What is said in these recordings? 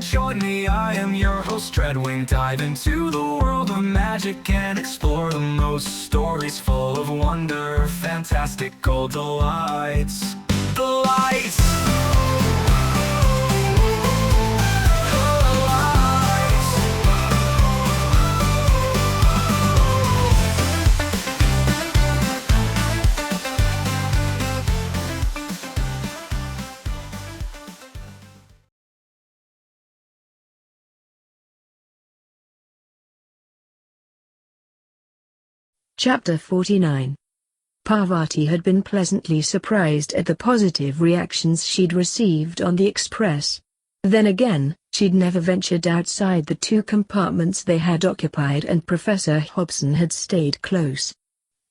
join me, I am your host Dreadwing. Dive into the world of magic and explore the most stories full of wonder, fantastical delights. The lights! Chapter 49. Parvati had been pleasantly surprised at the positive reactions she'd received on the express. Then again, she'd never ventured outside the two compartments they had occupied, and Professor Hobson had stayed close.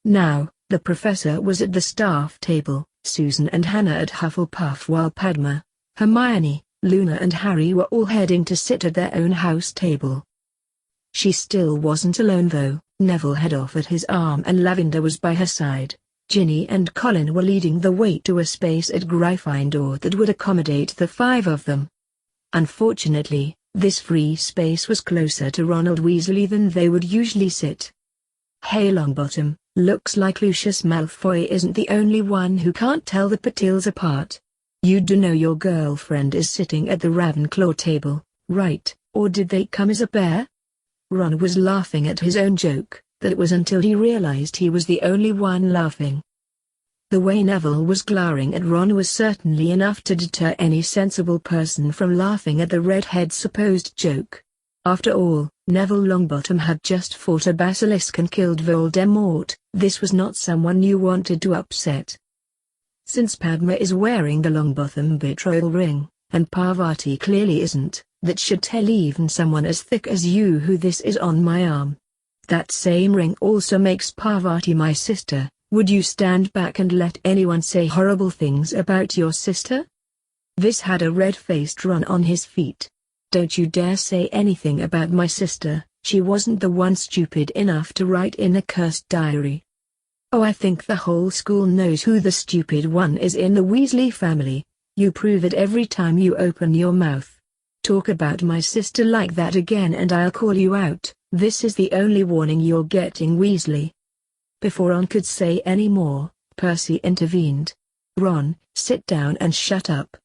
Now, the professor was at the staff table, Susan and Hannah at Hufflepuff, while Padma, Hermione, Luna and Harry were all heading to sit at their own house table. She still wasn't alone though. Neville had offered his arm and Lavender was by her side. Ginny and Colin were leading the way to a space at Gryffindor that would accommodate the five of them. Unfortunately, this free space was closer to Ronald Weasley than they would usually sit. "Hey Longbottom, looks like Lucius Malfoy isn't the only one who can't tell the Patils apart. You do know your girlfriend is sitting at the Ravenclaw table, right, or did they come as a pair?" Ron was laughing at his own joke. That was until he realized he was the only one laughing. The way Neville was glowering at Ron was certainly enough to deter any sensible person from laughing at the redhead's supposed joke. After all, Neville Longbottom had just fought a basilisk and killed Voldemort. This was not someone you wanted to upset. Since Padma is wearing the Longbottom betrothal ring, and Parvati clearly isn't, that should tell even someone as thick as you who this is on my arm. That same ring also makes Parvati my sister. Would you stand back and let anyone say horrible things about your sister? This had a red-faced Ron on his feet. Don't you dare say anything about my sister. She wasn't the one stupid enough to write in a cursed diary. Oh, I think the whole school knows who the stupid one is in the Weasley family. You prove it every time you open your mouth. Talk about my sister like that again and I'll call you out. This is the only warning you're getting, Weasley. Before Ron could say any more, Percy intervened. Ron, sit down and shut up.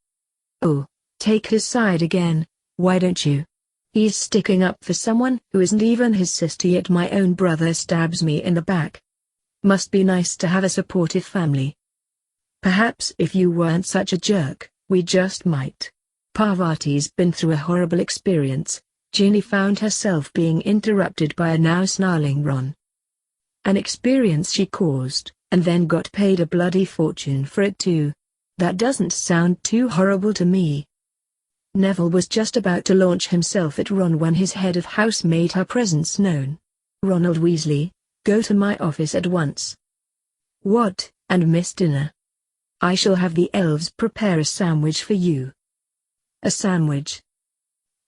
Oh, take his side again, why don't you? He's sticking up for someone who isn't even his sister, yet my own brother stabs me in the back. Must be nice to have a supportive family. Perhaps if you weren't such a jerk, we just might. Parvati's been through a horrible experience. Ginny found herself being interrupted by a now snarling Ron. An experience she caused, and then got paid a bloody fortune for it too. That doesn't sound too horrible to me. Neville was just about to launch himself at Ron when his head of house made her presence known. "Ronald Weasley, go to my office at once." "What, and miss dinner?" "I shall have the elves prepare a sandwich for you." "A sandwich?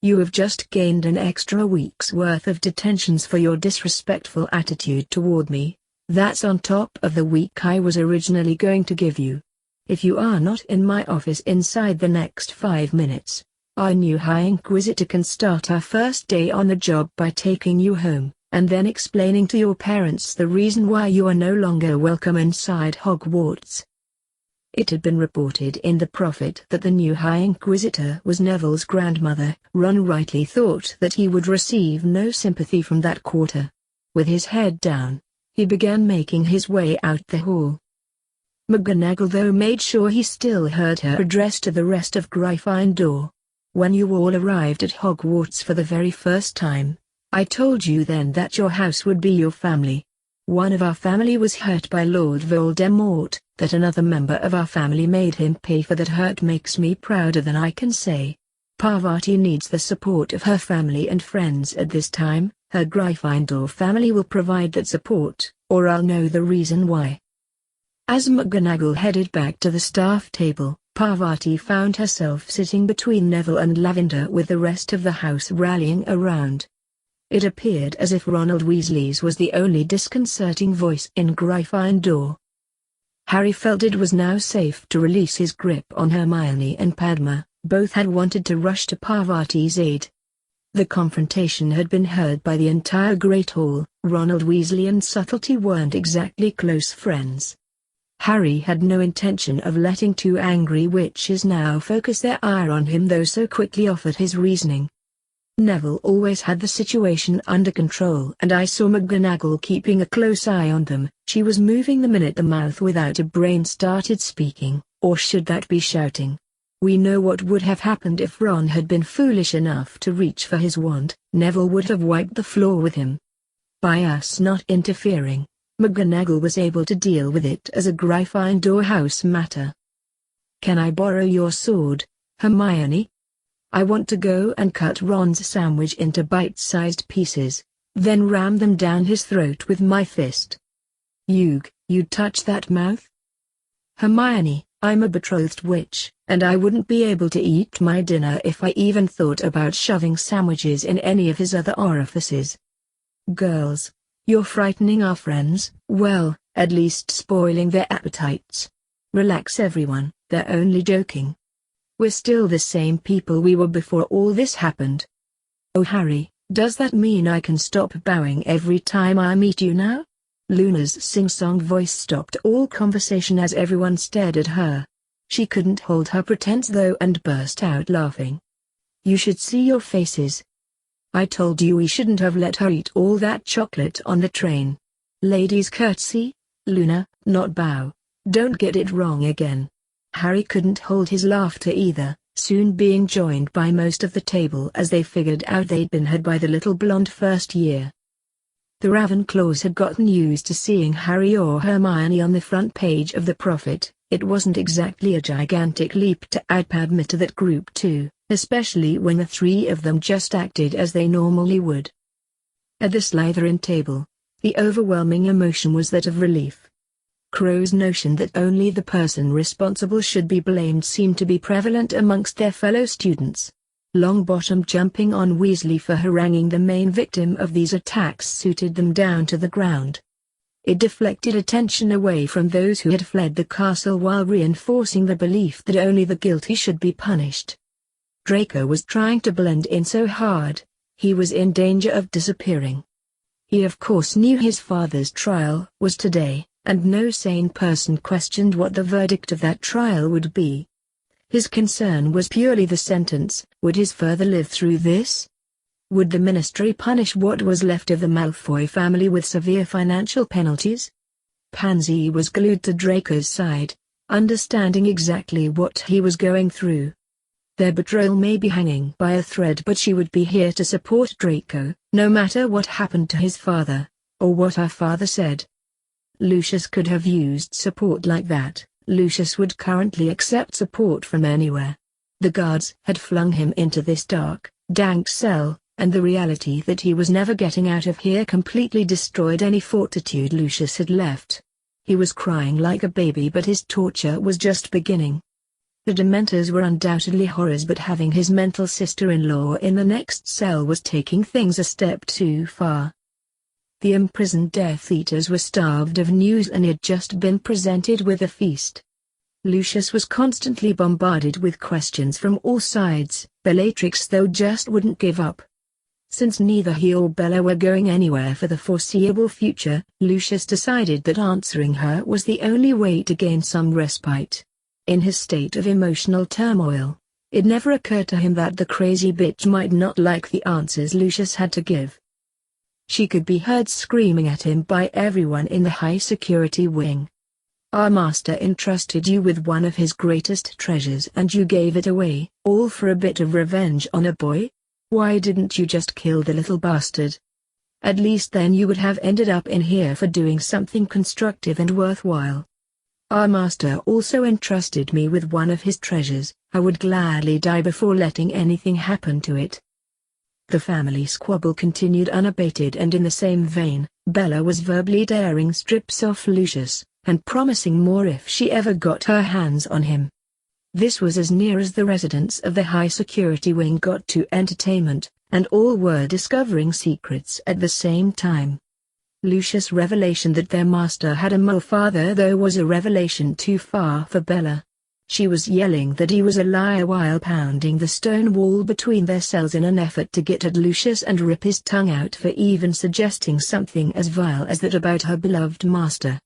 You have just gained an extra week's worth of detentions for your disrespectful attitude toward me. That's on top of the week I was originally going to give you. If you are not in my office inside the next 5 minutes, our new High Inquisitor can start our first day on the job by taking you home, and then explaining to your parents the reason why you are no longer welcome inside Hogwarts." It had been reported in the Prophet that the new High Inquisitor was Neville's grandmother. Ron rightly thought that he would receive no sympathy from that quarter. With his head down, he began making his way out the hall. McGonagall though made sure he still heard her address to the rest of Gryffindor. "When you all arrived at Hogwarts for the very first time, I told you then that your house would be your family. One of our family was hurt by Lord Voldemort. That another member of our family made him pay for that hurt makes me prouder than I can say. Parvati needs the support of her family and friends at this time. Her Gryffindor family will provide that support, or I'll know the reason why." As McGonagall headed back to the staff table, Parvati found herself sitting between Neville and Lavender with the rest of the house rallying around. It appeared as if Ronald Weasley's was the only disconcerting voice in Gryffindor. Harry felt it was now safe to release his grip on Hermione and Padma, Both had wanted to rush to Parvati's aid. The confrontation had been heard by the entire Great Hall. Ronald Weasley and Subtlety weren't exactly close friends. Harry had no intention of letting two angry witches now focus their ire on him, though so quickly offered his reasoning. Neville always had the situation under control, and I saw McGonagall keeping a close eye on them. She was moving the minute the mouth without a brain started speaking, or should that be shouting? We know what would have happened if Ron had been foolish enough to reach for his wand. Neville would have wiped the floor with him. By us not interfering, McGonagall was able to deal with it as a Gryffindor-house matter. "Can I borrow your sword, Hermione? I want to go and cut Ron's sandwich into bite-sized pieces, then ram them down his throat with my fist." "You'd touch that mouth?" "Hermione, I'm a betrothed witch, and I wouldn't be able to eat my dinner if I even thought about shoving sandwiches in any of his other orifices." "Girls, you're frightening our friends." "Well, at least spoiling their appetites. Relax everyone, they're only joking. We're still the same people we were before all this happened." "Oh Harry, does that mean I can stop bowing every time I meet you now?" Luna's sing-song voice stopped all conversation as everyone stared at her. She couldn't hold her pretense though and burst out laughing. "You should see your faces. I told you we shouldn't have let her eat all that chocolate on the train. Ladies curtsy, Luna, not bow. Don't get it wrong again." Harry couldn't hold his laughter either, soon being joined by most of the table as they figured out they'd been had by the little blonde first year. The Ravenclaws had gotten used to seeing Harry or Hermione on the front page of the Prophet. It wasn't exactly a gigantic leap to admit to that group too, especially when the three of them just acted as they normally would. At the Slytherin table, the overwhelming emotion was that of relief. Crow's notion that only the person responsible should be blamed seemed to be prevalent amongst their fellow students. Longbottom jumping on Weasley for haranguing the main victim of these attacks suited them down to the ground. It deflected attention away from those who had fled the castle while reinforcing the belief that only the guilty should be punished. Draco was trying to blend in so hard, he was in danger of disappearing. He of course knew his father's trial was today, and no sane person questioned what the verdict of that trial would be. His concern was purely the sentence. Would his father live through this? Would the ministry punish what was left of the Malfoy family with severe financial penalties? Pansy was glued to Draco's side, understanding exactly what he was going through. Their betrayal may be hanging by a thread, but she would be here to support Draco, no matter what happened to his father, or what her father said. Lucius could have used support like that. Lucius would currently accept support from anywhere. The guards had flung him into this dark, dank cell, and the reality that he was never getting out of here completely destroyed any fortitude Lucius had left. He was crying like a baby, but his torture was just beginning. The Dementors were undoubtedly horrors, but having his mental sister-in-law in the next cell was taking things a step too far. The imprisoned Death Eaters were starved of news and had just been presented with a feast. Lucius was constantly bombarded with questions from all sides. Bellatrix though just wouldn't give up. Since neither he or Bella were going anywhere for the foreseeable future, Lucius decided that answering her was the only way to gain some respite. In his state of emotional turmoil, it never occurred to him that the crazy bitch might not like the answers Lucius had to give. She could be heard screaming at him by everyone in the high-security wing. "Our master entrusted you with one of his greatest treasures and you gave it away, all for a bit of revenge on a boy? Why didn't you just kill the little bastard? At least then you would have ended up in here for doing something constructive and worthwhile. Our master also entrusted me with one of his treasures. I would gladly die before letting anything happen to it." The family squabble continued unabated, and in the same vein, Bella was verbally tearing strips off Lucius, and promising more if she ever got her hands on him. This was as near as the residents of the high-security wing got to entertainment, and all were discovering secrets at the same time. Lucius' revelation that their master had a mole father though was a revelation too far for Bella. She was yelling that he was a liar while pounding the stone wall between their cells in an effort to get at Lucius and rip his tongue out for even suggesting something as vile as that about her beloved master.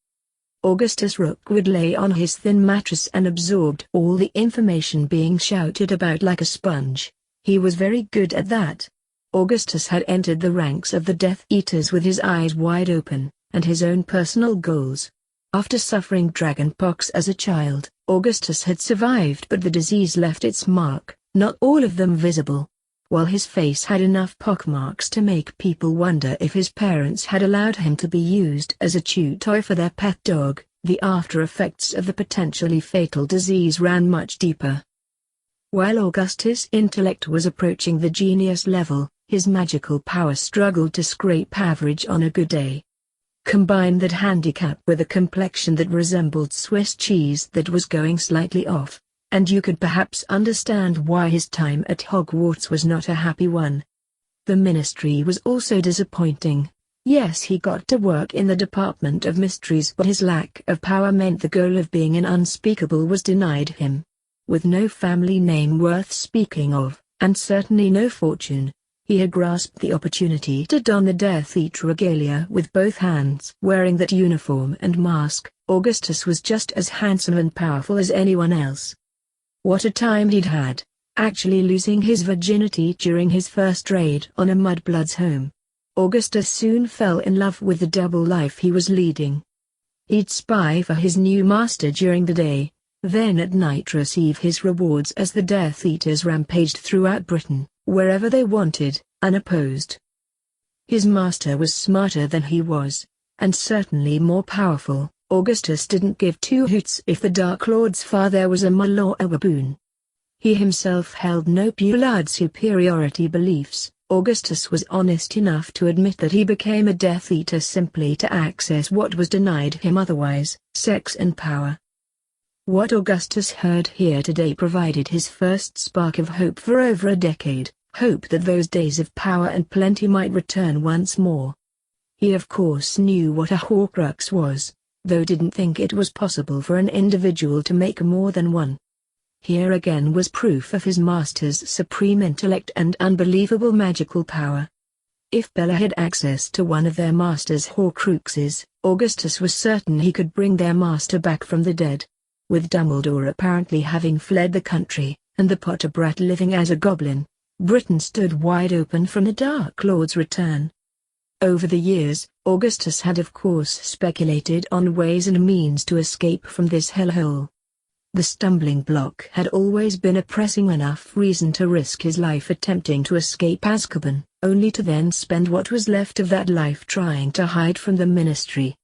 Augustus Rookwood lay on his thin mattress and absorbed all the information being shouted about like a sponge. He was very good at that. Augustus had entered the ranks of the Death Eaters with his eyes wide open, and his own personal goals. After suffering dragonpox as a child, Augustus had survived, but the disease left its mark, not all of them visible. While his face had enough pockmarks to make people wonder if his parents had allowed him to be used as a chew toy for their pet dog, the after effects of the potentially fatal disease ran much deeper. While Augustus' intellect was approaching the genius level, his magical power struggled to scrape average on a good day. Combine that handicap with a complexion that resembled Swiss cheese that was going slightly off, and you could perhaps understand why his time at Hogwarts was not a happy one. The ministry was also disappointing. Yes, he got to work in the Department of Mysteries, but his lack of power meant the goal of being an unspeakable was denied him. With no family name worth speaking of, and certainly no fortune, he had grasped the opportunity to don the Death Eater regalia with both hands. Wearing that uniform and mask, Augustus was just as handsome and powerful as anyone else. What a time he'd had, actually losing his virginity during his first raid on a mudblood's home. Augustus soon fell in love with the double life he was leading. He'd spy for his new master during the day, then at night receive his rewards as the Death Eaters rampaged throughout Britain, wherever they wanted, unopposed. His master was smarter than he was, and certainly more powerful. Augustus didn't give two hoots if the Dark Lord's father was a mole or a baboon. He himself held no pullard superiority beliefs. Augustus was honest enough to admit that he became a Death Eater simply to access what was denied him otherwise, sex and power. What Augustus heard here today provided his first spark of hope for over a decade, hope that those days of power and plenty might return once more. He of course knew what a Horcrux was, though didn't think it was possible for an individual to make more than one. Here again was proof of his master's supreme intellect and unbelievable magical power. If Bella had access to one of their master's Horcruxes, Augustus was certain he could bring their master back from the dead. With Dumbledore apparently having fled the country, and the Potter brat living as a goblin, Britain stood wide open from the Dark Lord's return. Over the years, Augustus had of course speculated on ways and means to escape from this hellhole. The stumbling block had always been a pressing enough reason to risk his life attempting to escape Azkaban, only to then spend what was left of that life trying to hide from the ministry.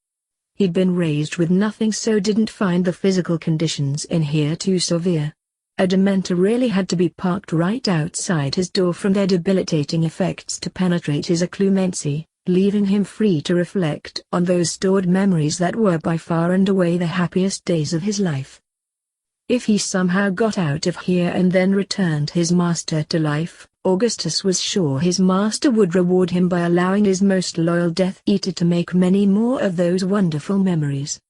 He'd been raised with nothing, so didn't find the physical conditions in here too severe. A Dementor really had to be parked right outside his door from their debilitating effects to penetrate his occlumency, leaving him free to reflect on those stored memories that were by far and away the happiest days of his life. If he somehow got out of here and then returned his master to life, Augustus was sure his master would reward him by allowing his most loyal Death Eater to make many more of those wonderful memories.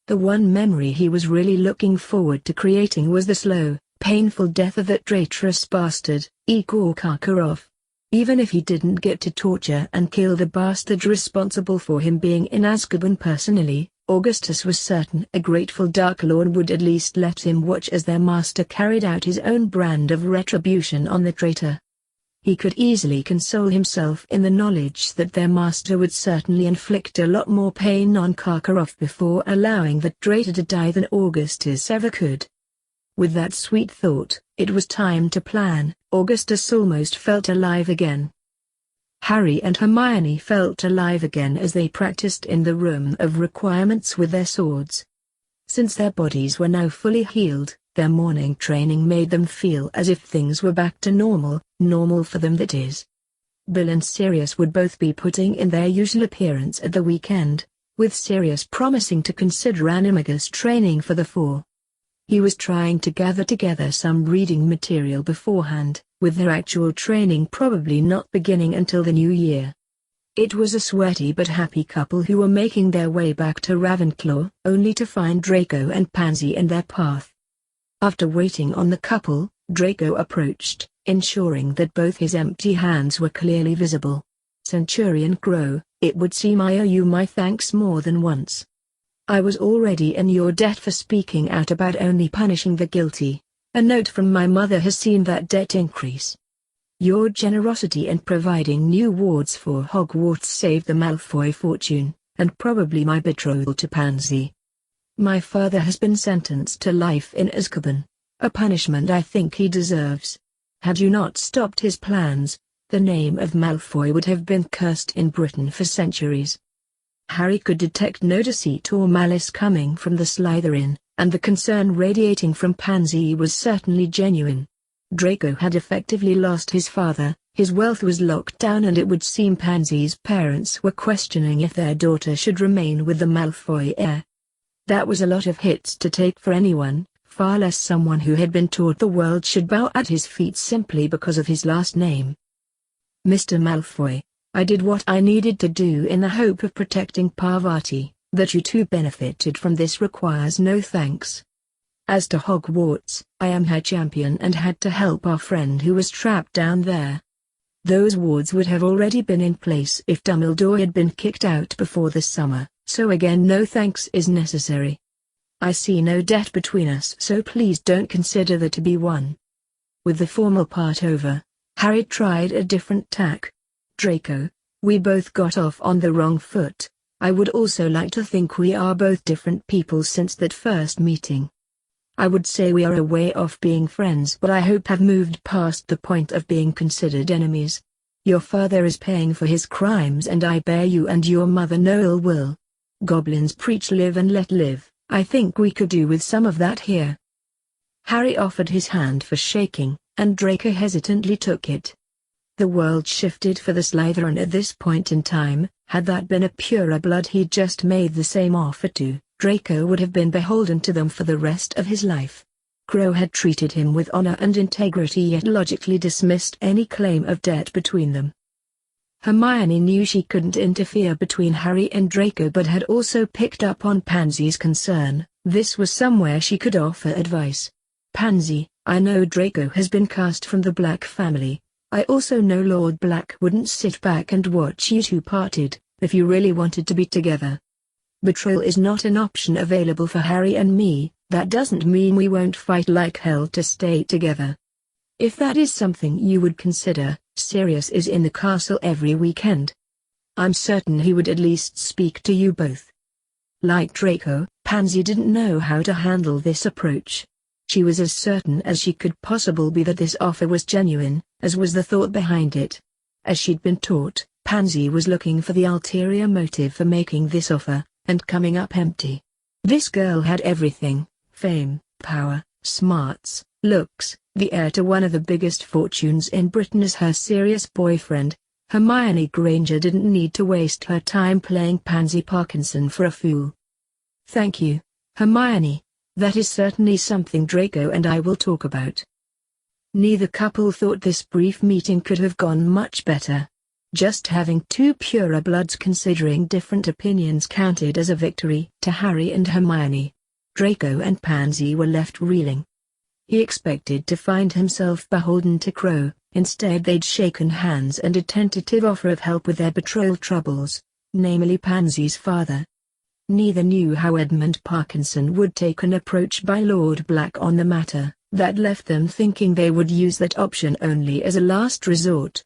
The one memory he was really looking forward to creating was the slow, painful death of that traitorous bastard, Igor Karkaroff. Even if he didn't get to torture and kill the bastard responsible for him being in Azkaban personally, Augustus was certain a grateful Dark Lord would at least let him watch as their master carried out his own brand of retribution on the traitor. He could easily console himself in the knowledge that their master would certainly inflict a lot more pain on Karkaroff before allowing that traitor to die than Augustus ever could. With that sweet thought, it was time to plan. Augustus almost felt alive again. Harry and Hermione felt alive again as they practiced in the room of requirements with their swords. Since their bodies were now fully healed, their morning training made them feel as if things were back to normal for them that is. Bill and Sirius would both be putting in their usual appearance at the weekend, with Sirius promising to consider animagus training for the four. He was trying to gather together some reading material beforehand, with their actual training probably not beginning until the new year. It was a sweaty but happy couple who were making their way back to Ravenclaw, only to find Draco and Pansy in their path. After waiting on the couple, Draco approached, ensuring that both his empty hands were clearly visible. Centurion Crow, it would seem I owe you my thanks more than once. I was already in your debt for speaking out about only punishing the guilty. A note from my mother has seen that debt increase. Your generosity in providing new wards for Hogwarts saved the Malfoy fortune, and probably my betrothal to Pansy. My father has been sentenced to life in Azkaban, a punishment I think he deserves. Had you not stopped his plans, the name of Malfoy would have been cursed in Britain for centuries. Harry could detect no deceit or malice coming from the Slytherin, and the concern radiating from Pansy was certainly genuine. Draco had effectively lost his father, his wealth was locked down, and it would seem Pansy's parents were questioning if their daughter should remain with the Malfoy heir. That was a lot of hits to take for anyone, far less someone who had been taught the world should bow at his feet simply because of his last name. Mr. Malfoy, I did what I needed to do in the hope of protecting Parvati. That you two benefited from this requires no thanks. As to Hogwarts, I am her champion and had to help our friend who was trapped down there. Those wards would have already been in place if Dumbledore had been kicked out before the summer, so again no thanks is necessary. I see no debt between us, so please don't consider there to be one. With the formal part over, Harry tried a different tack. Draco, we both got off on the wrong foot. I would also like to think we are both different people since that first meeting. I would say we are a way off being friends, but I hope have moved past the point of being considered enemies. Your father is paying for his crimes and I bear you and your mother no ill will. Goblins preach live and let live, I think we could do with some of that here. Harry offered his hand for shaking, and Draco hesitantly took it. The world shifted for the Slytherin at this point in time. Had that been a purer blood he'd just made the same offer to, Draco would have been beholden to them for the rest of his life. Crow had treated him with honor and integrity, yet logically dismissed any claim of debt between them. Hermione knew she couldn't interfere between Harry and Draco, but had also picked up on Pansy's concern. This was somewhere she could offer advice. Pansy, I know Draco has been cast from the Black family. I also know Lord Black wouldn't sit back and watch you two parted, if you really wanted to be together. Betrayal is not an option available for Harry and me. That doesn't mean we won't fight like hell to stay together. If that is something you would consider, Sirius is in the castle every weekend. I'm certain he would at least speak to you both. Like Draco, Pansy didn't know how to handle this approach. She was as certain as she could possibly be that this offer was genuine, as was the thought behind it. As she'd been taught, Pansy was looking for the ulterior motive for making this offer, and coming up empty. This girl had everything: fame, power, smarts, looks, the heir to one of the biggest fortunes in Britain as her serious boyfriend. Hermione Granger didn't need to waste her time playing Pansy Parkinson for a fool. Thank you, Hermione. That is certainly something Draco and I will talk about. Neither couple thought this brief meeting could have gone much better. Just having two purer bloods considering different opinions counted as a victory to Harry and Hermione. Draco and Pansy were left reeling. He expected to find himself beholden to Crow, instead they'd shaken hands and a tentative offer of help with their betrothal troubles, namely Pansy's father. Neither knew how Edmund Parkinson would take an approach by Lord Black on the matter. That left them thinking they would use that option only as a last resort.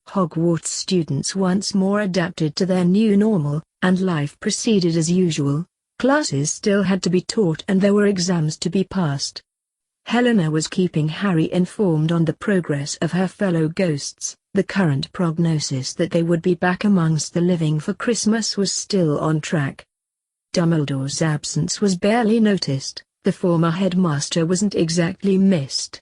Hogwarts students once more adapted to their new normal, and life proceeded as usual. Classes still had to be taught and there were exams to be passed. Helena was keeping Harry informed on the progress of her fellow ghosts. The current prognosis that they would be back amongst the living for Christmas was still on track. Dumbledore's absence was barely noticed. The former headmaster wasn't exactly missed.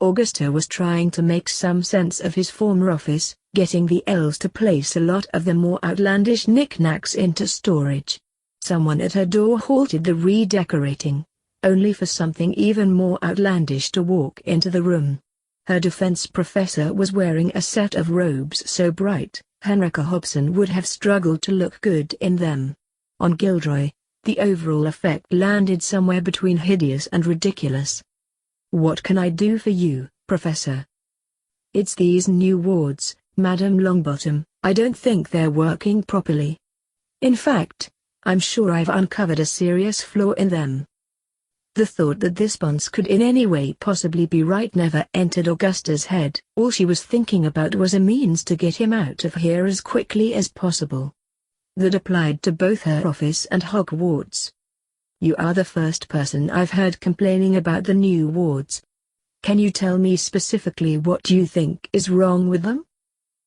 Augusta was trying to make some sense of his former office, getting the elves to place a lot of the more outlandish knickknacks into storage. Someone at her door halted the redecorating, only for something even more outlandish to walk into the room. Her defense professor was wearing a set of robes so bright, Henrica Hobson would have struggled to look good in them. On Gilderoy, the overall effect landed somewhere between hideous and ridiculous. What can I do for you, Professor? It's these new wards, Madam Longbottom. I don't think they're working properly. In fact, I'm sure I've uncovered a serious flaw in them. The thought that this bonce could in any way possibly be right never entered Augusta's head. All she was thinking about was a means to get him out of here as quickly as possible. That applied to both her office and Hogwarts. You are the first person I've heard complaining about the new wards. Can you tell me specifically what you think is wrong with them?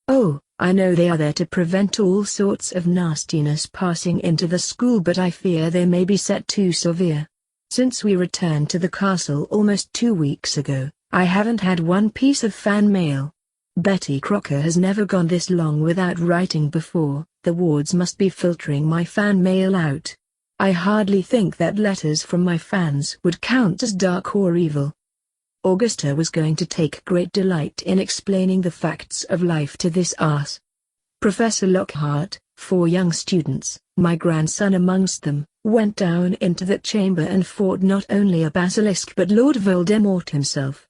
Oh, I know they are there to prevent all sorts of nastiness passing into the school, but I fear they may be set too severe. Since we returned to the castle almost 2 weeks ago, I haven't had one piece of fan mail. Betty Crocker has never gone this long without writing before. The wards must be filtering my fan mail out. I hardly think that letters from my fans would count as dark or evil. Augusta was going to take great delight in explaining the facts of life to this ass. Professor Lockhart, 4 young students, my grandson amongst them, went down into that chamber and fought not only a basilisk but Lord Voldemort himself.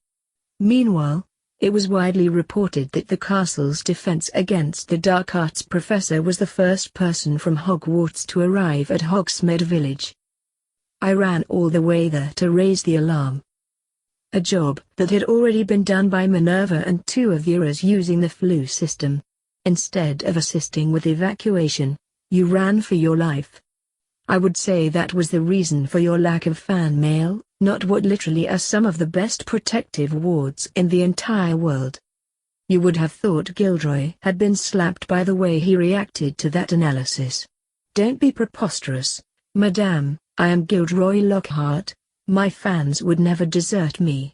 Meanwhile, it was widely reported that the castle's defense against the dark arts professor was the first person from Hogwarts to arrive at Hogsmeade Village. I ran all the way there to raise the alarm. A job that had already been done by Minerva and 2 of yours using the flu system. Instead of assisting with evacuation, you ran for your life. I would say that was the reason for your lack of fan mail, not what literally are some of the best protective wards in the entire world. You would have thought Gilderoy had been slapped by the way he reacted to that analysis. Don't be preposterous, Madame. I am Gilderoy Lockhart. My fans would never desert me.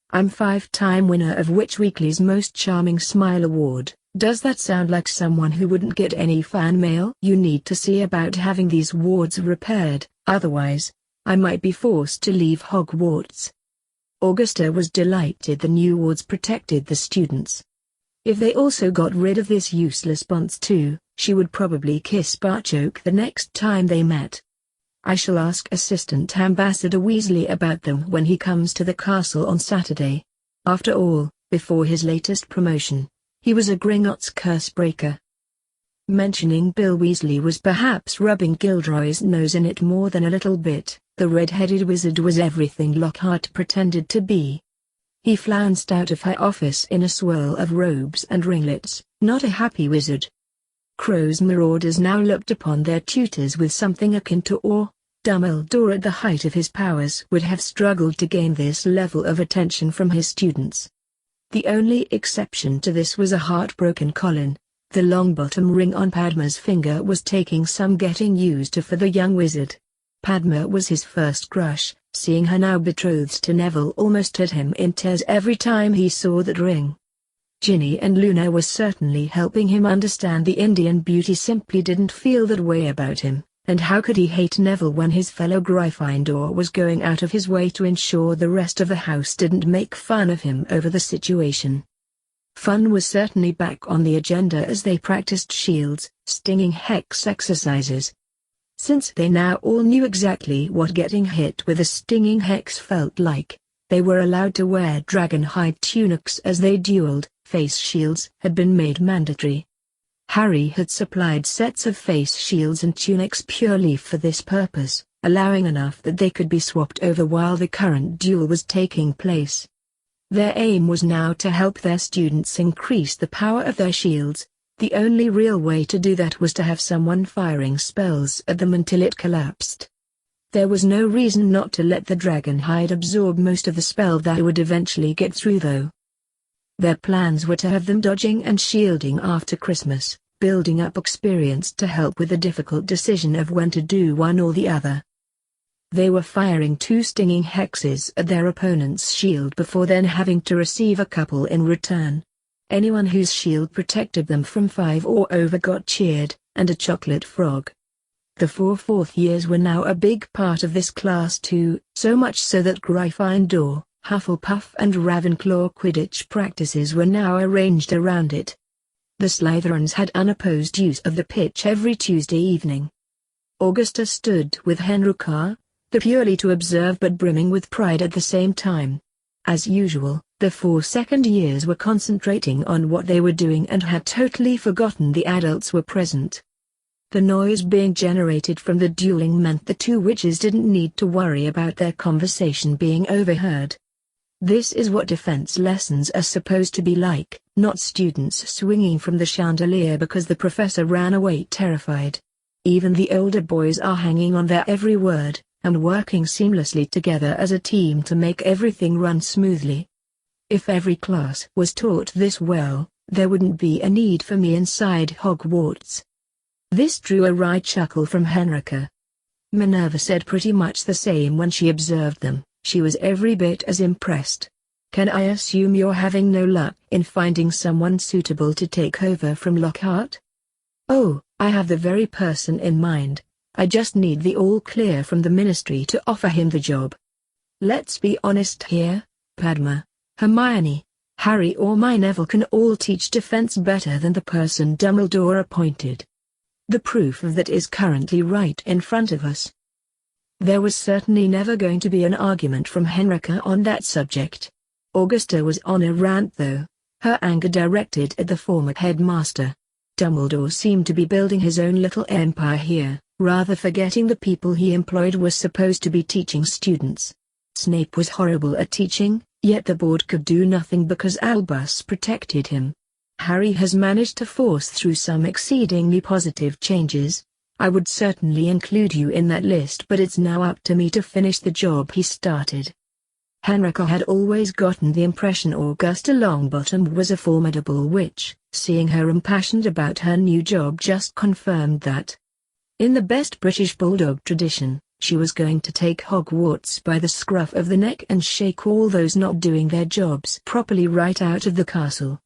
I'm 5-time winner of Witch Weekly's Most Charming Smile Award. Does that sound like someone who wouldn't get any fan mail? You need to see about having these wards repaired, otherwise, I might be forced to leave Hogwarts. Augusta was delighted the new wards protected the students. If they also got rid of this useless bonce too, she would probably kiss Barchoke the next time they met. I shall ask Assistant Ambassador Weasley about them when he comes to the castle on Saturday. After all, before his latest promotion, he was a Gringotts curse breaker. Mentioning Bill Weasley was perhaps rubbing Gilderoy's nose in it more than a little bit. The red-headed wizard was everything Lockhart pretended to be. He flounced out of her office in a swirl of robes and ringlets, not a happy wizard. Crow's marauders now looked upon their tutors with something akin to awe. Dumbledore at the height of his powers would have struggled to gain this level of attention from his students. The only exception to this was a heartbroken Colin. The Longbottom ring on Padma's finger was taking some getting used to for the young wizard. Padma was his first crush. Seeing her now betrothed to Neville almost had him in tears every time he saw that ring. Ginny and Luna were certainly helping him understand the Indian beauty simply didn't feel that way about him. And how could he hate Neville when his fellow Gryffindor was going out of his way to ensure the rest of the house didn't make fun of him over the situation? Fun was certainly back on the agenda as they practiced shields, stinging hex exercises. Since they now all knew exactly what getting hit with a stinging hex felt like, they were allowed to wear dragon-hide tunics as they dueled. Face shields had been made mandatory. Harry had supplied sets of face shields and tunics purely for this purpose, allowing enough that they could be swapped over while the current duel was taking place. Their aim was now to help their students increase the power of their shields. The only real way to do that was to have someone firing spells at them until it collapsed. There was no reason not to let the dragonhide absorb most of the spell that would eventually get through though. Their plans were to have them dodging and shielding after Christmas, building up experience to help with the difficult decision of when to do one or the other. They were firing 2 stinging hexes at their opponent's shield before then having to receive a couple in return. Anyone whose shield protected them from 5 or over got cheered, and a chocolate frog. The 4 fourth years were now a big part of this class too, so much so that Gryffindor, Hufflepuff and Ravenclaw Quidditch practices were now arranged around it. The Slytherins had unopposed use of the pitch every Tuesday evening. Augusta stood with Henry Carr, the purely to observe but brimming with pride at the same time. As usual, the 4 second years were concentrating on what they were doing and had totally forgotten the adults were present. The noise being generated from the dueling meant the 2 witches didn't need to worry about their conversation being overheard. This is what defense lessons are supposed to be like, not students swinging from the chandelier because the professor ran away terrified. Even the older boys are hanging on their every word, and working seamlessly together as a team to make everything run smoothly. If every class was taught this well, there wouldn't be a need for me inside Hogwarts. This drew a wry chuckle from Henrika. Minerva said pretty much the same when she observed them. She was every bit as impressed. Can I assume you're having no luck in finding someone suitable to take over from Lockhart? Oh, I have the very person in mind. I just need the all clear from the ministry to offer him the job. Let's be honest here, Padma, Hermione, Harry or Neville can all teach defense better than the person Dumbledore appointed. The proof of that is currently right in front of us. There was certainly never going to be an argument from Henrika on that subject. Augusta was on a rant though, her anger directed at the former headmaster. Dumbledore seemed to be building his own little empire here, rather forgetting the people he employed were supposed to be teaching students. Snape was horrible at teaching, yet the board could do nothing because Albus protected him. Harry has managed to force through some exceedingly positive changes. I would certainly include you in that list, but it's now up to me to finish the job he started. Henrika had always gotten the impression Augusta Longbottom was a formidable witch. Seeing her impassioned about her new job just confirmed that. In the best British bulldog tradition, she was going to take Hogwarts by the scruff of the neck and shake all those not doing their jobs properly right out of the castle.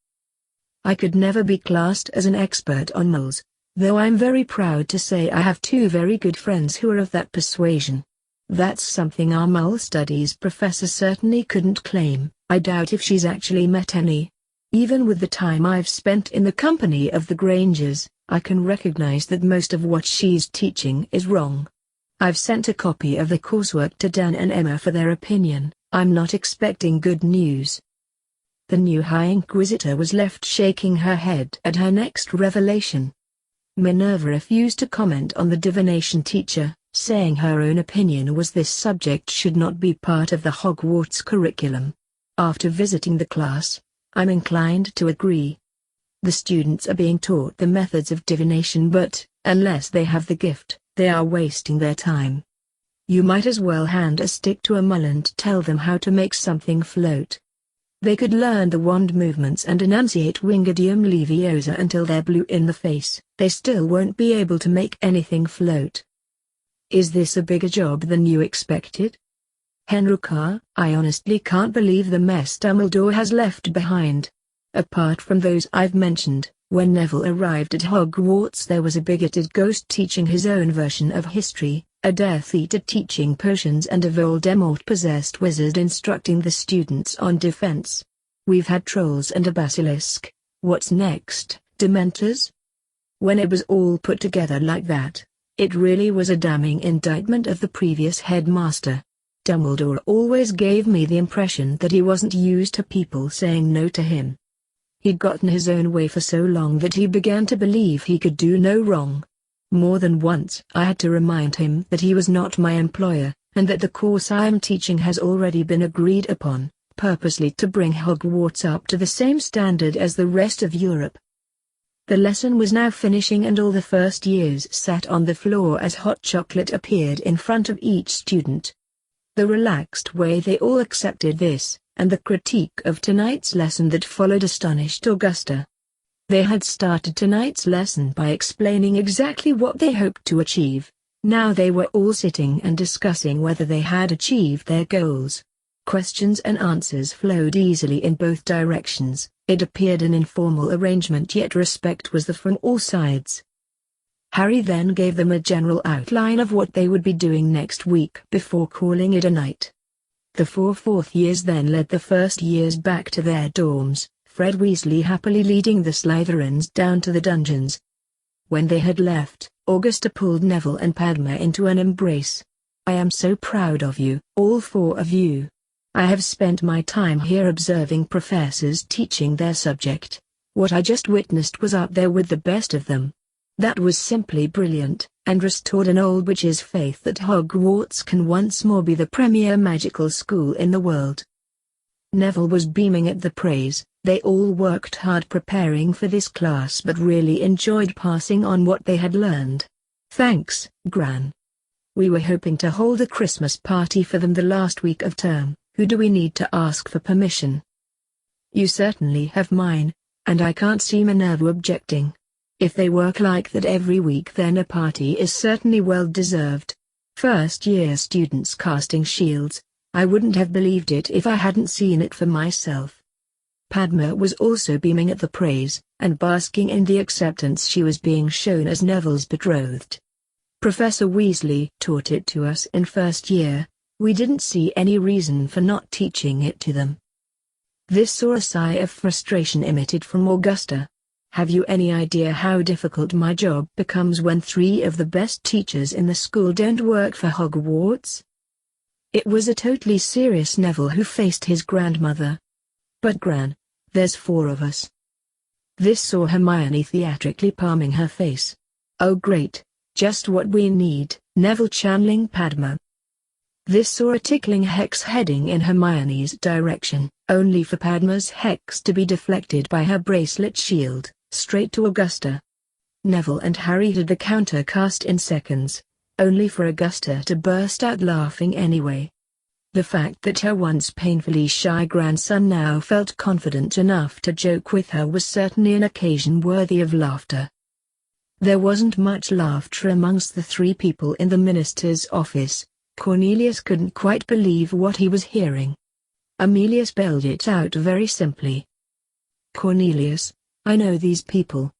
I could never be classed as an expert on moles, though I'm very proud to say I have 2 very good friends who are of that persuasion. That's something our mole studies professor certainly couldn't claim. I doubt if she's actually met any. Even with the time I've spent in the company of the Grangers, I can recognize that most of what she's teaching is wrong. I've sent a copy of the coursework to Dan and Emma for their opinion. I'm not expecting good news. The new High Inquisitor was left shaking her head at her next revelation. Minerva refused to comment on the divination teacher, saying her own opinion was this subject should not be part of the Hogwarts curriculum. After visiting the class, I'm inclined to agree. The students are being taught the methods of divination, but, unless they have the gift, they are wasting their time. You might as well hand a stick to a mull and tell them how to make something float. They could learn the wand movements and enunciate Wingardium Leviosa until they're blue in the face. They still won't be able to make anything float. Is this a bigger job than you expected? Henrika, I honestly can't believe the mess Dumbledore has left behind. Apart from those I've mentioned, when Neville arrived at Hogwarts there was a bigoted ghost teaching his own version of history, a Death Eater teaching potions and a Voldemort-possessed wizard instructing the students on defense. We've had trolls and a basilisk. What's next, Dementors? When it was all put together like that, it really was a damning indictment of the previous headmaster. Dumbledore always gave me the impression that he wasn't used to people saying no to him. He'd gotten his own way for so long that he began to believe he could do no wrong. More than once I had to remind him that he was not my employer, and that the course I am teaching has already been agreed upon, purposely to bring Hogwarts up to the same standard as the rest of Europe. The lesson was now finishing and all the first years sat on the floor as hot chocolate appeared in front of each student. The relaxed way they all accepted this, and the critique of tonight's lesson that followed astonished Augusta. They had started tonight's lesson by explaining exactly what they hoped to achieve. Now they were all sitting and discussing whether they had achieved their goals. Questions and answers flowed easily in both directions. It appeared an informal arrangement, yet respect was there from all sides. Harry then gave them a general outline of what they would be doing next week before calling it a night. The 4 fourth years then led the first years back to their dorms, Fred Weasley happily leading the Slytherins down to the dungeons. When they had left, Augusta pulled Neville and Padma into an embrace. "I am so proud of you, all 4 of you. I have spent my time here observing professors teaching their subject. What I just witnessed was up there with the best of them. That was simply brilliant, and restored an old witch's faith that Hogwarts can once more be the premier magical school in the world. Neville was beaming at the praise. They all worked hard preparing for this class but really enjoyed passing on what they had learned. Thanks, Gran. We were hoping to hold a Christmas party for them the last week of term. Who do we need to ask for permission? You certainly have mine, and I can't see Minerva objecting. If they work like that every week, then a party is certainly well deserved. First-year students casting shields. I wouldn't have believed it if I hadn't seen it for myself. Padma was also beaming at the praise, and basking in the acceptance she was being shown as Neville's betrothed. Professor Weasley taught it to us in first year. We didn't see any reason for not teaching it to them. This saw a sigh of frustration emitted from Augusta. Have you any idea how difficult my job becomes when 3 of the best teachers in the school don't work for Hogwarts? It was a totally serious Neville who faced his grandmother. But Gran, there's 4 of us. This saw Hermione theatrically palming her face. Oh great, just what we need, Neville channeling Padma. This saw a tickling hex heading in Hermione's direction, only for Padma's hex to be deflected by her bracelet shield, straight to Augusta. Neville and Harry had the counter cast in seconds, only for Augusta to burst out laughing anyway. The fact that her once painfully shy grandson now felt confident enough to joke with her was certainly an occasion worthy of laughter. There wasn't much laughter amongst the 3 people in the minister's office. Cornelius couldn't quite believe what he was hearing. Amelia spelled it out very simply. Cornelius, I know these people.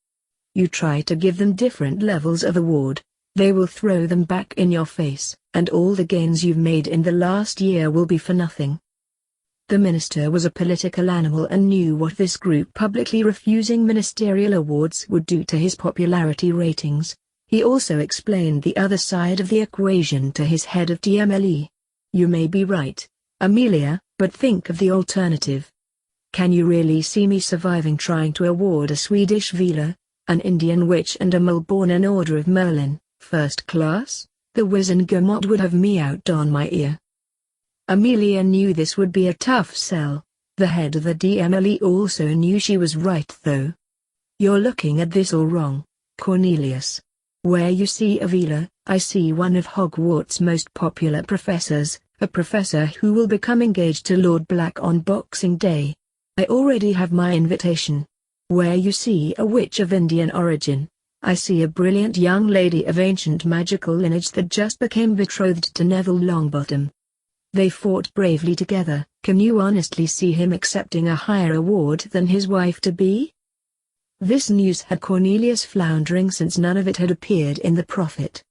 You try to give them different levels of award, they will throw them back in your face, and all the gains you've made in the last year will be for nothing. The minister was a political animal and knew what this group publicly refusing ministerial awards would do to his popularity ratings. He also explained the other side of the equation to his head of DMLE. You may be right, Amelia, but think of the alternative. Can you really see me surviving trying to award a Swedish Vila, an Indian witch and a mole born in Order of Merlin, first class? The Wizengamot would have me out on my ear. Amelia knew this would be a tough sell. The head of the DMLE also knew she was right though. You're looking at this all wrong, Cornelius. Where you see a Vila, I see one of Hogwarts' most popular professors, a professor who will become engaged to Lord Black on Boxing Day. I already have my invitation. Where you see a witch of Indian origin, I see a brilliant young lady of ancient magical lineage that just became betrothed to Neville Longbottom. They fought bravely together. Can you honestly see him accepting a higher award than his wife-to-be? This news had Cornelius floundering since none of it had appeared in the Prophet.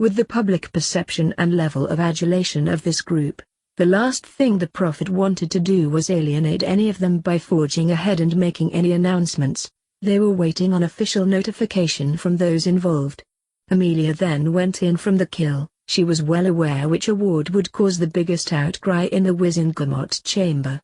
With the public perception and level of adulation of this group, the last thing the Prophet wanted to do was alienate any of them by forging ahead and making any announcements. They were waiting on official notification from those involved. Amelia then went in from the kill. She was well aware which award would cause the biggest outcry in the Wizengamot chamber.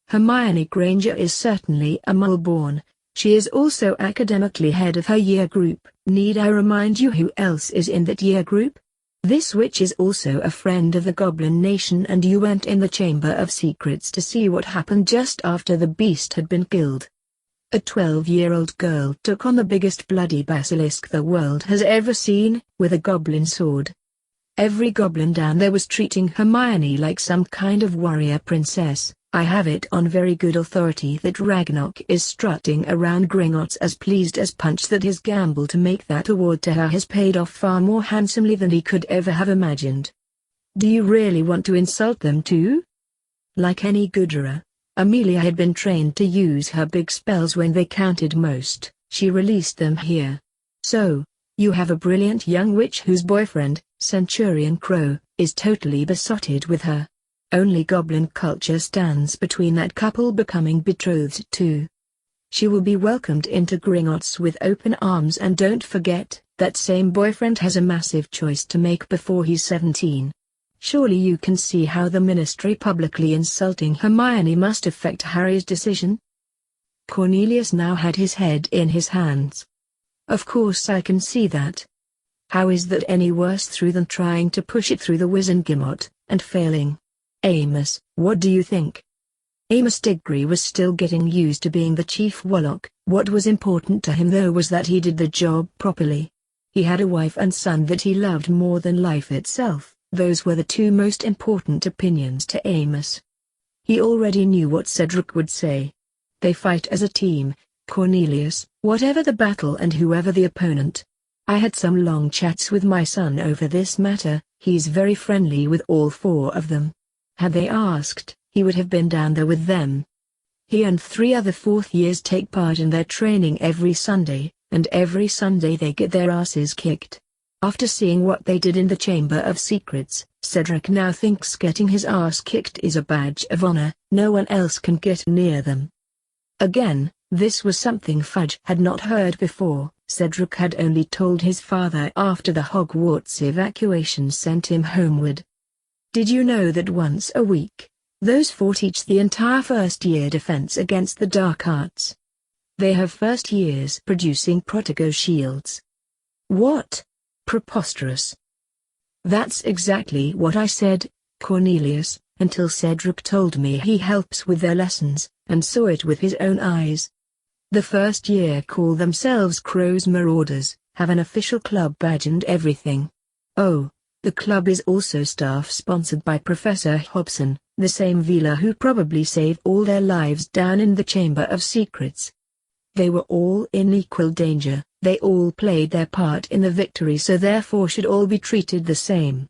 Hermione Granger is certainly a mole-born. She is also academically head of her year group. Need I remind you who else is in that year group? This witch is also a friend of the Goblin Nation, and you went in the Chamber of Secrets to see what happened just after the beast had been killed. A 12-year-old girl took on the biggest bloody basilisk the world has ever seen, with a goblin sword. Every goblin down there was treating Hermione like some kind of warrior princess. I have it on very good authority that Ragnarok is strutting around Gringotts as pleased as Punch that his gamble to make that award to her has paid off far more handsomely than he could ever have imagined. Do you really want to insult them too? Like any Goodra, Amelia had been trained to use her big spells when they counted most. She released them here. So, you have a brilliant young witch whose boyfriend, Centurion Crow, is totally besotted with her. Only goblin culture stands between that couple becoming betrothed too. She will be welcomed into Gringotts with open arms, and don't forget, that same boyfriend has a massive choice to make before he's 17. Surely you can see how the ministry publicly insulting Hermione must affect Harry's decision? Cornelius now had his head in his hands. Of course I can see that. How is that any worse through than trying to push it through the Wizengamot, and failing? Amos, what do you think? Amos Diggory was still getting used to being the chief warlock. What was important to him though was that he did the job properly. He had a wife and son that he loved more than life itself. Those were the two most important opinions to Amos. He already knew what Cedric would say. They fight as a team, Cornelius, whatever the battle and whoever the opponent. I had some long chats with my son over this matter. He's very friendly with all four of them. Had they asked, he would have been down there with them. He and 3 other fourth years take part in their training every Sunday, and every Sunday they get their asses kicked. After seeing what they did in the Chamber of Secrets, Cedric now thinks getting his ass kicked is a badge of honor. No one else can get near them. Again, this was something Fudge had not heard before. Cedric had only told his father after the Hogwarts evacuation sent him homeward. Did you know that once a week, those 4 teach the entire first-year defense against the dark arts? They have first years producing Protego shields. What? Preposterous. That's exactly what I said, Cornelius, until Cedric told me he helps with their lessons, and saw it with his own eyes. The first year call themselves Crow's Marauders, have an official club badge and everything. Oh, the club is also staff-sponsored by Professor Hobson, the same Vila who probably saved all their lives down in the Chamber of Secrets. They were all in equal danger. They all played their part in the victory, so therefore should all be treated the same.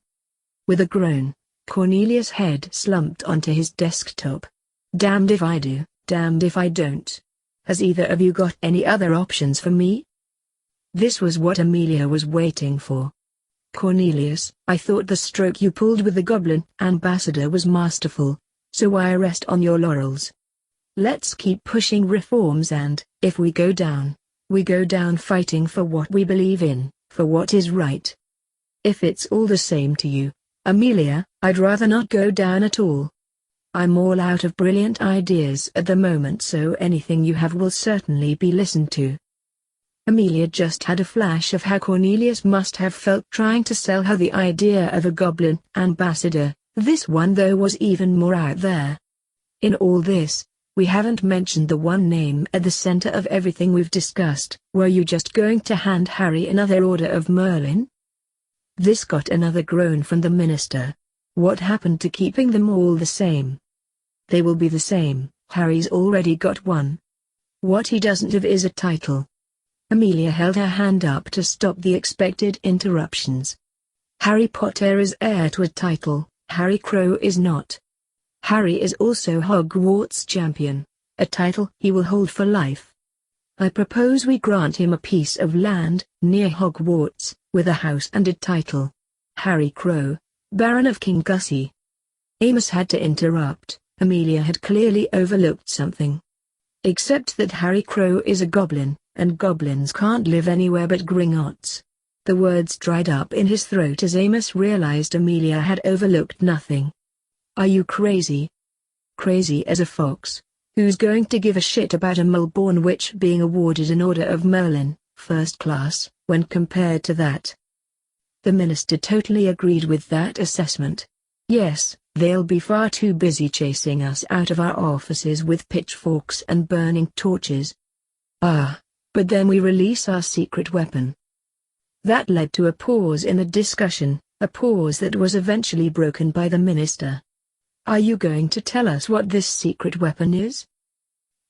With a groan, Cornelius' head slumped onto his desktop. Damned if I do, damned if I don't. Has either of you got any other options for me? This was what Amelia was waiting for. Cornelius, I thought the stroke you pulled with the Goblin Ambassador was masterful, so why rest on your laurels? Let's keep pushing reforms and, if we go down fighting for what we believe in, for what is right. If it's all the same to you, Amelia, I'd rather not go down at all. I'm all out of brilliant ideas at the moment, so anything you have will certainly be listened to. Amelia just had a flash of how Cornelius must have felt trying to sell her the idea of a Goblin Ambassador. This one though was even more out there. In all this, we haven't mentioned the one name at the center of everything we've discussed. Were you just going to hand Harry another Order of Merlin? This got another groan from the minister. What happened to keeping them all the same? They will be the same. Harry's already got one. What he doesn't have is a title. Amelia held her hand up to stop the expected interruptions. Harry Potter is heir to a title, Harry Crow is not. Harry is also Hogwarts champion, a title he will hold for life. I propose we grant him a piece of land, near Hogwarts, with a house and a title. Harry Crow, Baron of King Gussie. Amos had to interrupt. Amelia had clearly overlooked something. Except that Harry Crow is a goblin, and goblins can't live anywhere but Gringotts. The words dried up in his throat as Amos realized Amelia had overlooked nothing. Are you crazy? Crazy as a fox. Who's going to give a shit about a mole-born witch being awarded an Order of Merlin, first class, when compared to that? The minister totally agreed with that assessment. Yes, they'll be far too busy chasing us out of our offices with pitchforks and burning torches. Ah, but then we release our secret weapon. That led to a pause in the discussion, a pause that was eventually broken by the minister. Are you going to tell us what this secret weapon is?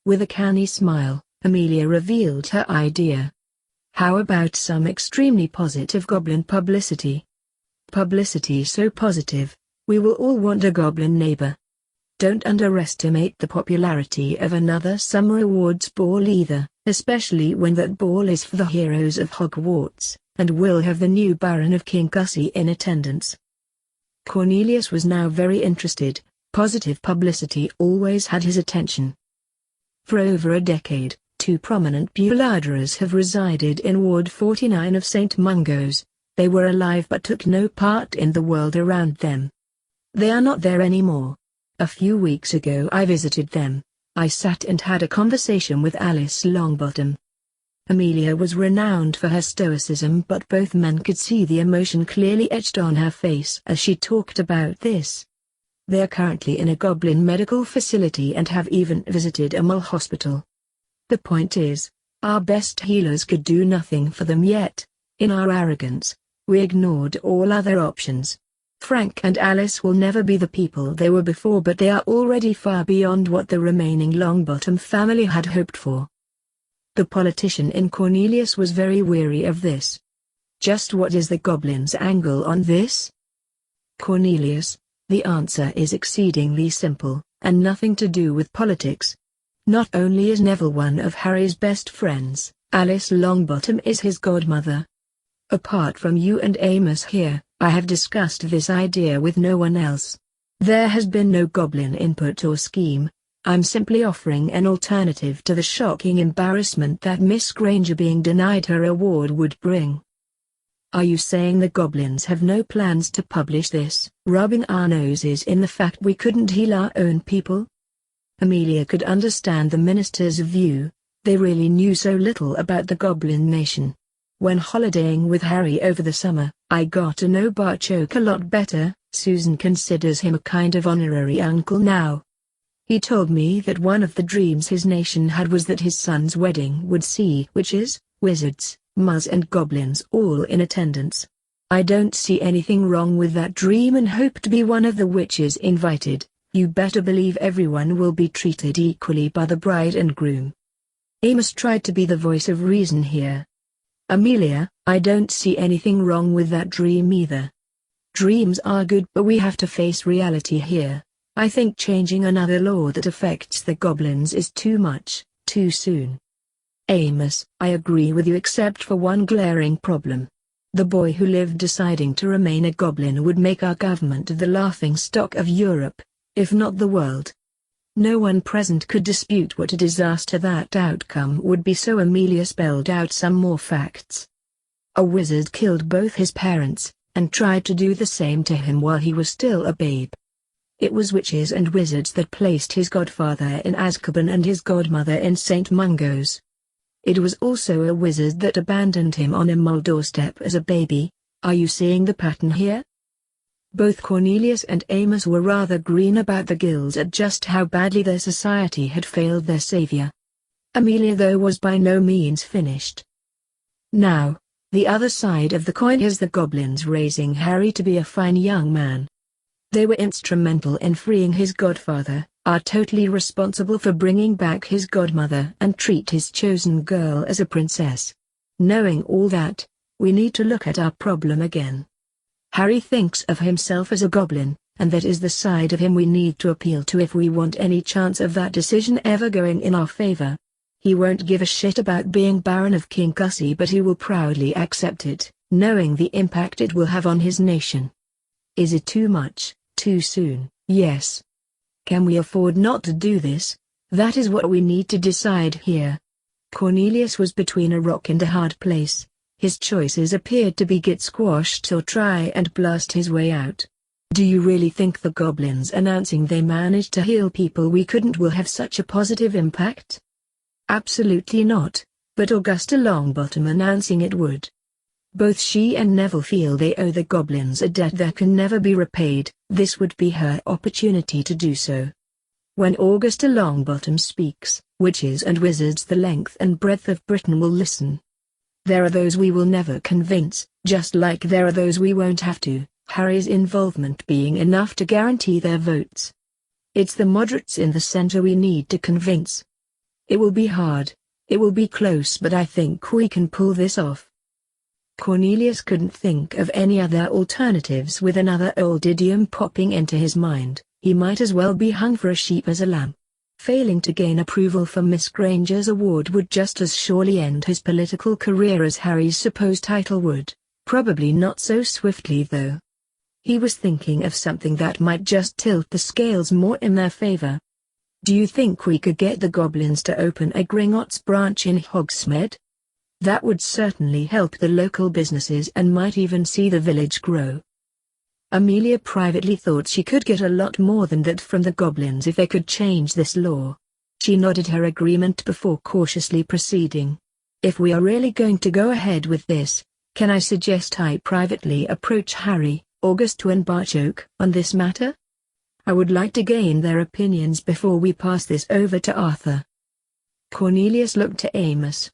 With a canny smile, Amelia revealed her idea. How about some extremely positive goblin publicity? Publicity so positive, we will all want a goblin neighbor. Don't underestimate the popularity of another summer awards ball either, especially when that ball is for the heroes of Hogwarts, and we'll have the new Baron of King Gussie in attendance. Cornelius was now very interested. Positive publicity always had his attention. For over a decade, 2 prominent Buladras have resided in Ward 49 of St. Mungo's. They were alive but took no part in the world around them. They are not there anymore. A few weeks ago I visited them. I sat and had a conversation with Alice Longbottom. Amelia was renowned for her stoicism, but both men could see the emotion clearly etched on her face as she talked about this. They are currently in a goblin medical facility and have even visited a mole hospital. The point is, our best healers could do nothing for them yet. In our arrogance, we ignored all other options. Frank and Alice will never be the people they were before, but they are already far beyond what the remaining Longbottom family had hoped for. The politician in Cornelius was very weary of this. Just what is the goblin's angle on this? Cornelius, the answer is exceedingly simple, and nothing to do with politics. Not only is Neville one of Harry's best friends, Alice Longbottom is his godmother. Apart from you and Amos here, I have discussed this idea with no one else. There has been no goblin input or scheme. I'm simply offering an alternative to the shocking embarrassment that Miss Granger being denied her award would bring. Are you saying the goblins have no plans to publish this, rubbing our noses in the fact we couldn't heal our own people? Amelia could understand the minister's view. They really knew so little about the goblin nation. When holidaying with Harry over the summer, I got to know Barchoke a lot better. Susan considers him a kind of honorary uncle now. He told me that one of the dreams his nation had was that his son's wedding would see witches, wizards, mugs and goblins all in attendance. I don't see anything wrong with that dream and hope to be one of the witches invited. You better believe everyone will be treated equally by the bride and groom. Amos tried to be the voice of reason here. Amelia, I don't see anything wrong with that dream either. Dreams are good, but we have to face reality here. I think changing another law that affects the goblins is too much, too soon. Amos, I agree with you except for one glaring problem. The boy who lived deciding to remain a goblin would make our government the laughingstock of Europe, if not the world. No one present could dispute what a disaster that outcome would be, so Amelia spelled out some more facts. A wizard killed both his parents, and tried to do the same to him while he was still a babe. It was witches and wizards that placed his godfather in Azkaban and his godmother in St. Mungo's. It was also a wizard that abandoned him on a mole doorstep as a baby. Are you seeing the pattern here? Both Cornelius and Amos were rather green about the gills at just how badly their society had failed their savior. Amelia though was by no means finished. Now, the other side of the coin is the goblins raising Harry to be a fine young man. They were instrumental in freeing his godfather, are totally responsible for bringing back his godmother and treat his chosen girl as a princess. Knowing all that, we need to look at our problem again. Harry thinks of himself as a goblin, and that is the side of him we need to appeal to if we want any chance of that decision ever going in our favor. He won't give a shit about being Baron of Kincussie, but he will proudly accept it, knowing the impact it will have on his nation. Is it too much, too soon? Yes. Can we afford not to do this? That is what we need to decide here. Cornelius was between a rock and a hard place. His choices appeared to be get squashed or try and blast his way out. Do you really think the goblins announcing they managed to heal people we couldn't will have such a positive impact? Absolutely not, but Augusta Longbottom announcing it would. Both she and Neville feel they owe the goblins a debt that can never be repaid. This would be her opportunity to do so. When Augusta Longbottom speaks, witches and wizards the length and breadth of Britain will listen. There are those we will never convince, just like there are those we won't have to, Harry's involvement being enough to guarantee their votes. It's the moderates in the center we need to convince. It will be hard, it will be close, but I think we can pull this off. Cornelius couldn't think of any other alternatives. With another old idiom popping into his mind, he might as well be hung for a sheep as a lamb. Failing to gain approval for Miss Granger's award would just as surely end his political career as Harry's supposed title would, probably not so swiftly though. He was thinking of something that might just tilt the scales more in their favor. Do you think we could get the goblins to open a Gringotts branch in Hogsmeade? That would certainly help the local businesses and might even see the village grow. Amelia privately thought she could get a lot more than that from the goblins if they could change this law. She nodded her agreement before cautiously proceeding. If we are really going to go ahead with this, can I suggest I privately approach Harry, August and Barchoke on this matter? I would like to gain their opinions before we pass this over to Arthur. Cornelius looked to Amos.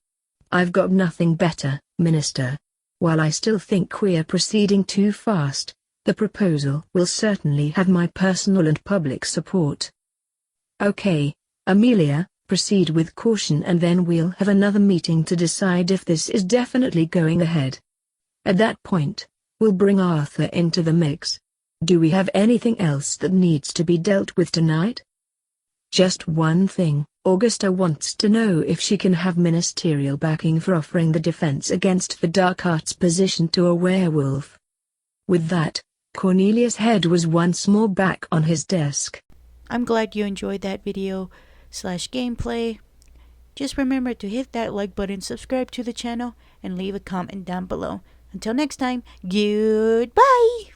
I've got nothing better, Minister. While I still think we're proceeding too fast, the proposal will certainly have my personal and public support. Okay, Amelia, proceed with caution and then we'll have another meeting to decide if this is definitely going ahead. At that point, we'll bring Arthur into the mix. Do we have anything else that needs to be dealt with tonight? Just one thing. Augusta wants to know if she can have ministerial backing for offering the defense against the dark arts position to a werewolf. With that, Cornelius' head was once more back on his desk. I'm glad you enjoyed that video/gameplay. Just remember to hit that like button, subscribe to the channel, and leave a comment down below. Until next time, goodbye!